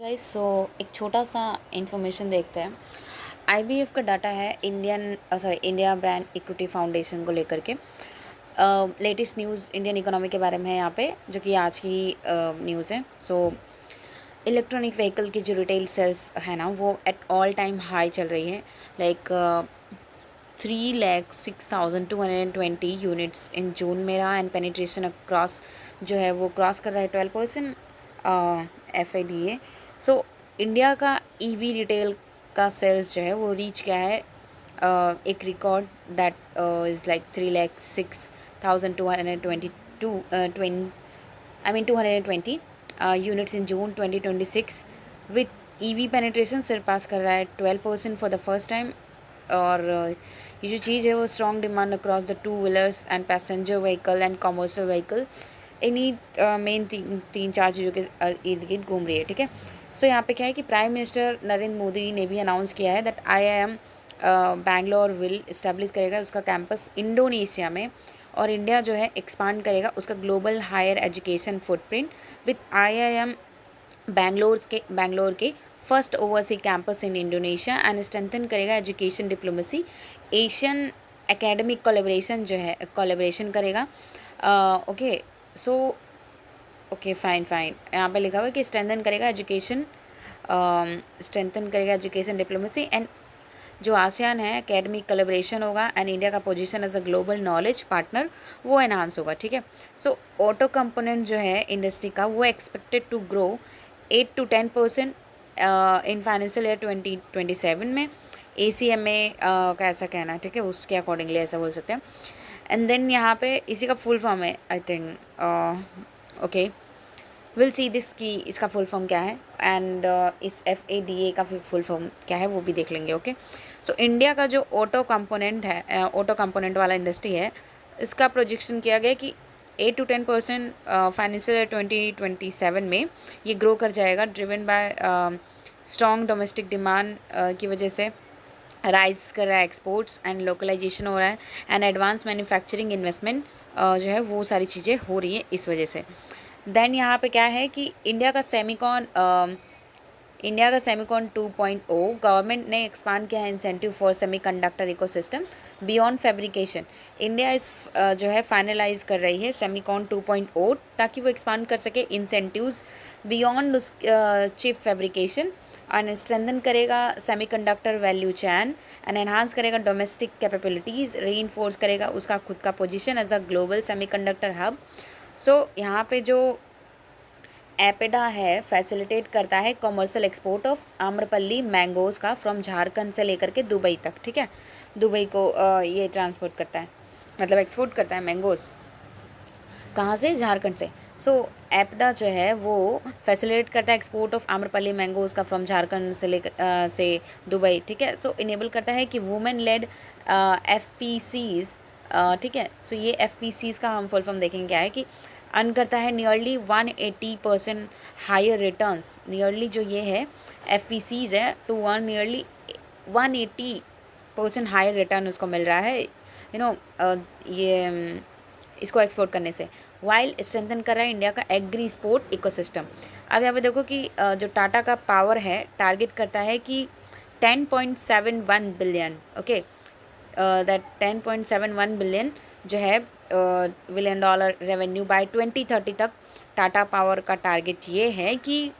Guys so एक छोटा सा इंफॉर्मेशन देखते हैं। आईबीएफ का डाटा है इंडिया ब्रांड इक्विटी फाउंडेशन को लेकर के। लेटेस्ट न्यूज़ इंडियन इकोनॉमी के बारे में है यहाँ पे, जो कि आज की न्यूज़ है। इलेक्ट्रॉनिक व्हीकल की जो रिटेल सेल्स है ना, वो एट ऑल टाइम हाई चल रही है। लाइक 3,06,220 यूनिट्स इन जून में रहा, एंड पेनिट्रेशन अक्रॉस जो है वो क्रॉस कर रहा है 12%। FADA। सो इंडिया का ईवी रिटेल का सेल्स जो है वो रीच क्या है, एक record that is like 3,06,222 220 units in June 2026 with EV penetration surpass कर रहा है 12% फॉर द फर्स्ट टाइम। और ये जो चीज़ है वो strong demand across the two wheelers and passenger vehicle and commercial vehicle, इन्हीं मेन तीन चार चीज़ों के इर्द गिर्द घूम रही है। ठीक है। सो यहाँ पे क्या है कि प्राइम मिनिस्टर नरेंद्र मोदी ने भी अनाउंस किया है that IIM Bangalore will establish करेगा उसका कैंपस इंडोनेशिया में, और इंडिया जो है एक्सपांड करेगा उसका global higher education footprint with IIM Bangalore के first oversea campus in Indonesia, and strengthen करेगा education diplomacy. Asian academic collaboration करेगा। ओके। सो ओके, फाइन यहाँ पे लिखा हुआ है कि स्ट्रेंथन करेगा एजुकेशन डिप्लोमेसी, एंड जो आसियान है एकेडमिक कोलैबोरेशन होगा, एंड इंडिया का position as a global knowledge partner वो एनहांस होगा। ठीक है। सो ऑटो कंपोनेंट जो है इंडस्ट्री का वो expected to grow 8 to 10% in financial year 2027 में। ACMA का ऐसा कहना है। ठीक है, उसके अकॉर्डिंगली ऐसा बोल सकते हैं। एंड देन यहाँ पे इसी का फुल फॉर्म है, I think. Okay, will see this की इसका फुल फॉर्म क्या है, एंड इस FADA का फुल फॉर्म क्या है वो भी देख लेंगे। ओके। सो इंडिया का जो ऑटो कंपोनेंट वाला इंडस्ट्री है, इसका प्रोजेक्शन किया गया कि 8 to 10% फाइनेंशियल ईयर 2027 में ये ग्रो कर जाएगा, driven by strong domestic demand की वजह से राइज कर रहा है एक्सपोर्ट्स, एंड लोकलाइजेशन हो रहा है, एंड एडवांस मैन्युफैक्चरिंग इन्वेस्टमेंट जो है वो सारी चीज़ें हो रही है इस वजह से। देन यहाँ पे क्या है कि इंडिया का सेमीकॉन 2.0 गवर्नमेंट ने एक्सपांड किया है incentive for semiconductor ecosystem beyond fabrication. India इस जो है फाइनलाइज कर रही है सेमीकॉन 2.0 ताकि वो एक्सपांड कर सके इंसेंटिव्स बियॉन्ड उस चिप फैब्रिकेशन, एंड स्ट्रेंथन करेगा semiconductor value chain, and enhance करेगा डोमेस्टिक कैपेबिलिटीज़, रीइंफोर्स करेगा उसका खुद का position as a global semiconductor hub. So यहाँ पे जो एपेडा है फैसिलिटेट करता है commercial export of Amrapali mangoes का फ्रॉम झारखंड से लेकर के दुबई तक। ठीक है, दुबई को ये ट्रांसपोर्ट करता है, मतलब एक्सपोर्ट करता है मैंगोज़। कहाँ से? झारखंड से। सो एपडा जो है वो फैसिलिटेट करता है एक्सपोर्ट ऑफ आम्रपल्ली मैंगोज़ का फ्रॉम झारखंड से लेकर से दुबई। ठीक है। सो इनेबल करता है कि वुमेन लेड FPCs। ठीक है। सो ये FPCs का हम फुल फॉर्म देखेंगे क्या है कि अर्न करता है नियरली 180% हायर रिटर्न्स। नियरली जो ये है FPCs है to earn nearly 180% higher return उसको मिल रहा है, ये इसको एक्सपोर्ट करने से, वाइल स्ट्रेंथन कर रहा है इंडिया का एग्री स्पोर्ट इकोसिस्टम। अब यहाँ पे देखो कि जो टाटा का पावर है टारगेट करता है कि 10.71 बिलियन, ओके, दैट 10.71 बिलियन जो है $1 बिलियन रेवेन्यू बाय 2030 तक। टाटा पावर का टारगेट ये है कि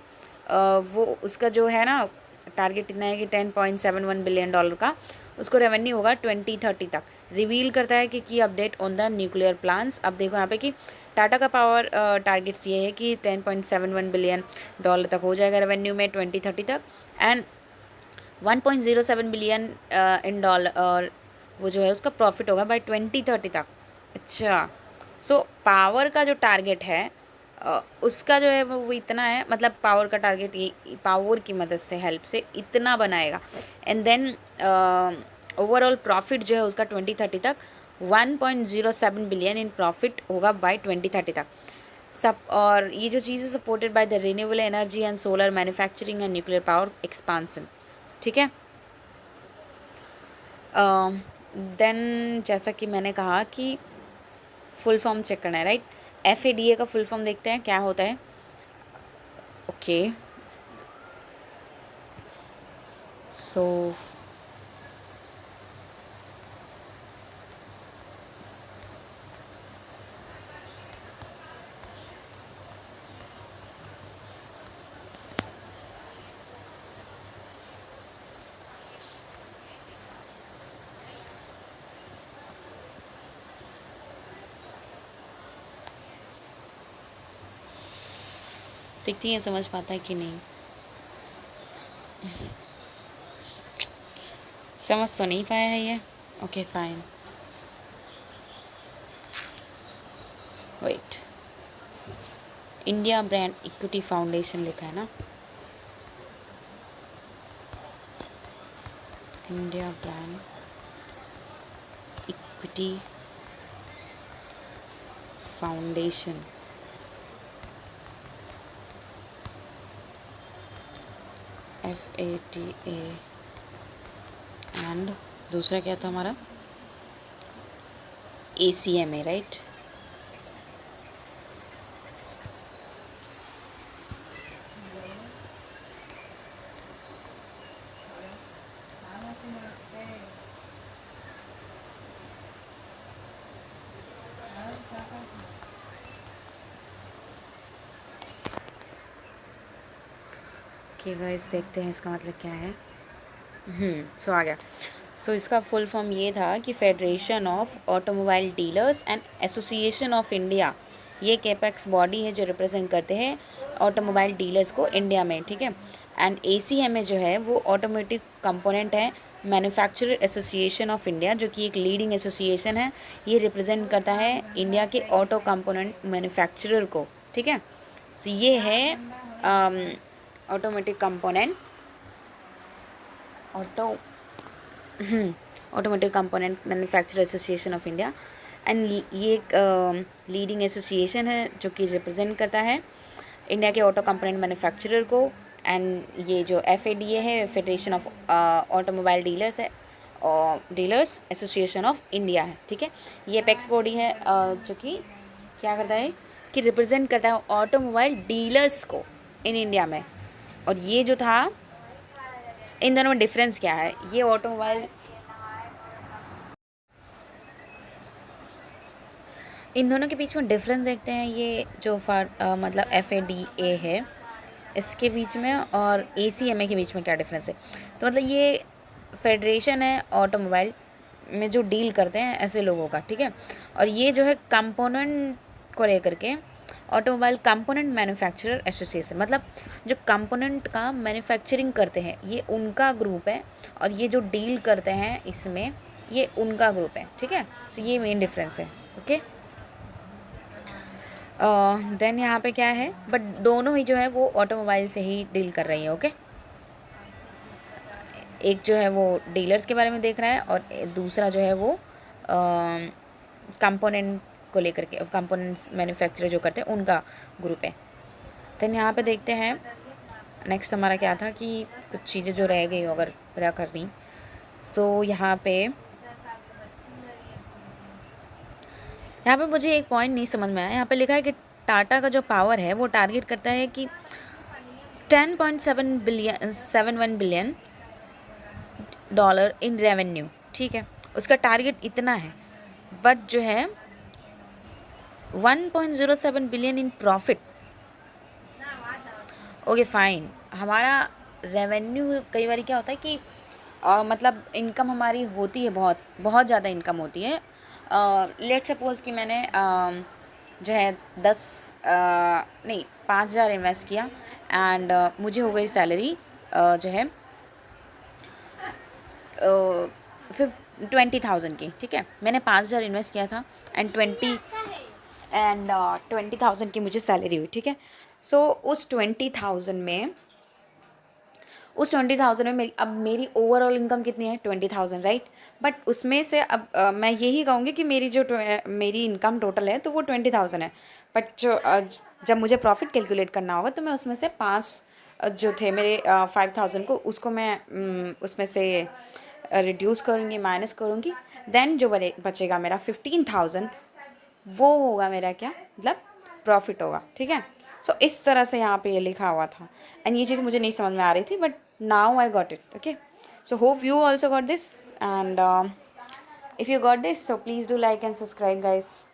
वो उसका जो है ना टारगेट इतना है कि $10.71 बिलियन का उसको रेवेन्यू होगा 2030 तक। रिवील करता है कि की update on the nuclear plans. अब देखो यहाँ पे कि टाटा का पावर टारगेट्स ये है कि 10.71 बिलियन डॉलर तक हो जाएगा रेवेन्यू में 2030 तक, एंड 1.07 बिलियन इन डॉलर और वो जो है उसका प्रॉफिट होगा बाय 2030 तक। अच्छा, सो पावर का जो टारगेट है उसका जो है वो इतना है, मतलब पावर का टारगेट ये पावर की मदद से हेल्प से इतना बनाएगा, एंड देन ओवरऑल प्रॉफिट जो है उसका 2030 तक 1.07 बिलियन इन प्रॉफिट होगा बाय 2030 तक सब। और ये जो चीज़ें supported by the renewable energy and solar manufacturing and nuclear power expansion. ठीक है। देन जैसा कि मैंने कहा कि फुल फॉर्म चेक करना है, राइट। FADA का फुल फॉर्म देखते हैं क्या होता है। ओके, सो देखती हैं समझ पाता है कि नहीं। समझ तो नहीं पाया है ये। Okay fine, wait. India brand equity foundation लिखा है ना, India brand equity foundation, FATA, and दूसरा क्या था हमारा, ACMA, राइट। ओके गाइस, देखते हैं इसका मतलब क्या है। सो आ गया। सो इसका फुल फॉर्म ये था कि federation of automobile dealers and association of India, ये एक एपेक्स बॉडी है जो रिप्रेजेंट करते हैं ऑटोमोबाइल डीलर्स को इंडिया में, ठीक है। एंड ACMA जो है वो ऑटोमेटिक कंपोनेंट है मैन्युफैक्चरर एसोसिएशन ऑफ इंडिया, जो कि एक लीडिंग एसोसिएशन है। ये रिप्रेजेंट करता है इंडिया के ऑटो कंपोनेंट मैन्युफैक्चरर को, ठीक है। तो ये है automatic component, automotive component manufacturer association of India. And ये एक लीडिंग एसोसिएशन है जो कि रिप्रेजेंट करता है इंडिया के ऑटो कंपोनेंट मैन्युफैक्चरर को। एंड ये जो FADA है, फेडरेशन ऑफ ऑटोमोबाइल डीलर्स है, डीलर्स एसोसिएशन ऑफ इंडिया है, ठीक है। ये एपेक्स बॉडी है जो कि क्या करता है कि रिप्रेजेंट करता है ऑटोमोबाइल डीलर्स को इन इंडिया में। और ये जो था, इन दोनों में डिफरेंस क्या है, ये ऑटोमोबाइल, इन दोनों के बीच में डिफरेंस देखते हैं। ये जो मतलब FADA है इसके बीच में और ACMA के बीच में क्या डिफरेंस है। तो मतलब ये फेडरेशन है ऑटोमोबाइल में जो डील करते हैं ऐसे लोगों का, ठीक है। और ये जो है कंपोनेंट को लेकर के ऑटोमोबाइल कंपोनेंट मैन्युफैक्चरर एसोसिएशन, मतलब जो कंपोनेंट का मैन्युफैक्चरिंग करते हैं ये उनका ग्रुप है, और ये जो डील करते हैं इसमें ये उनका ग्रुप है, ठीक है। तो ये मेन डिफरेंस है, ओके। देन यहाँ पे क्या है, बट दोनों ही जो है वो ऑटोमोबाइल से ही डील कर रही है, ओके। एक जो है वो डीलर्स के बारे में देख रहा है और दूसरा जो है वो कंपोनेंट को लेकर के, कंपोनेंट्स मैन्युफैक्चरर जो करते हैं उनका ग्रुप है। देन यहाँ पे देखते हैं नेक्स्ट हमारा क्या था कि कुछ चीज़ें जो रह गई हो अगर पता करनी। सो यहाँ पे मुझे एक पॉइंट नहीं समझ में आया। यहाँ पे लिखा है कि टाटा का जो पावर है वो टारगेट करता है कि 10.71 बिलियन डॉलर इन रेवेन्यू, ठीक है। उसका टारगेट इतना है, बट जो है 1.07 billion in profit. Okay fine, हमारा रेवेन्यू कई बार क्या होता है कि मतलब इनकम हमारी होती है, बहुत बहुत ज़्यादा इनकम होती है। लेट सपोज कि मैंने जो है 5,000 इन्वेस्ट किया एंड मुझे हो गई सैलरी जो है 20,000 की, ठीक है। मैंने 5,000 इन्वेस्ट किया था एंड 20,000 की मुझे सैलरी हुई, ठीक है। सो उस 20,000 में मेरी ओवरऑल इनकम कितनी है, 20,000, राइट। बट उसमें से अब मैं यही कहूँगी कि मेरी इनकम टोटल है तो वो 20,000 है। बट जब मुझे प्रॉफिट कैलकुलेट करना होगा तो मैं उसमें से 5 जो थे मेरे 5,000 को, उसको मैं उसमें से रिड्यूस करूँगी, माइनस करूँगी। देन जो बचेगा मेरा 15,000, वो होगा मेरा क्या, मतलब प्रॉफिट होगा, ठीक है। सो इस तरह से यहाँ पे ये लिखा हुआ था एंड ये चीज़ मुझे नहीं समझ में आ रही थी, but now I got it, okay. So hope you also got this, and if you got this, so please do like and subscribe, guys.